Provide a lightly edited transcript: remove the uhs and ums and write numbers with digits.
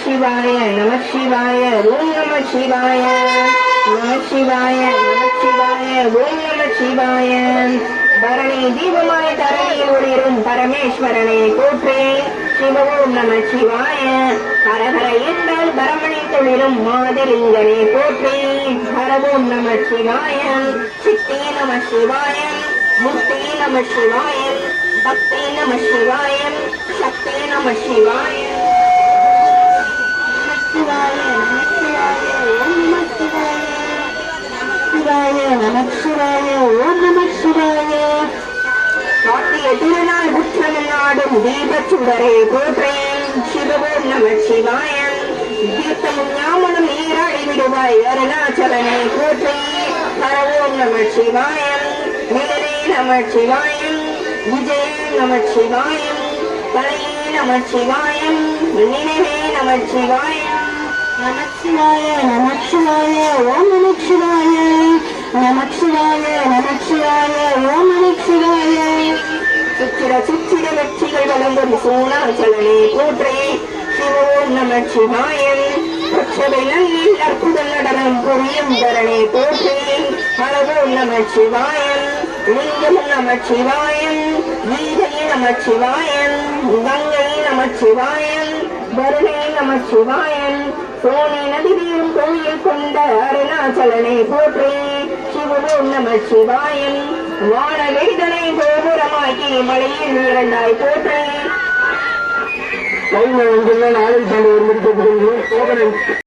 சிவாய நம சிவாய ஓம் நம சிவாய நம சிவாய நம சிவாய ஓம் நம சிவாய பரணி தீபமாய் தரணியில் ஒளிரும் பரமேஸ்வரனை போற்றே சிவ ஓம் நம சிவாய ஹரஹர என்றால் பரமணி தொழிலும் மாதிரிங்கனை போற்றே ஹர ஓம் நம சிவாய சித்தே நம சிவாய முக்தே நம சிவாய பக்தே நம சிவாய சக்தே நம சிவாய சிவாய ஓம் நம சிவாய சிவாய நம சிவாய ஓம் நம சிவாய காட்டிய திருநாள் குற்றமில்லாடும் தீபச்சுடரே போற்றேன் சிவவோம் நம சிவாய தீர்த்தமும் ஞாமனும் நீராடி விடுவாய் அருணாச்சலனை போற்றேன் ஹரவோம் நம சிவாய நிழலே நம சிவாய விஜய நம சிவாய தலையே நம சிவாய நினைவே நம சிவாய நமச்சிவாய நமச்சிவாய ஓம் நமச்சிவாய நமச்சிவாய நமச்சிவாய ஓம் நமச்சிவாய சுச்சிர சுச்சிர வெற்றிகள் வழங்கும் சோனாச்சலனை போற்றே சிவ ஓம் நமச்சிவாய பட்சவை நல்லில் அற்புத நடனம் புரியும் தரணை போற்றே ஹரவோம் நமச்சிவாய லிங்கம் நமச்சிவாய கீதை நமச்சிவாய கங்கை நமச்சிவாய வருணே நமச்சிவாய சோனி நதியும் கோயில் கொண்ட அருணாச்சலனை போற்றே சிவவோம் நம சிவாயம் வான வேதனை கோபுரமாக்கி மலையில் இரண்டாய் போற்றே நாளில் ஒரு முடிக்கப்படுகிறது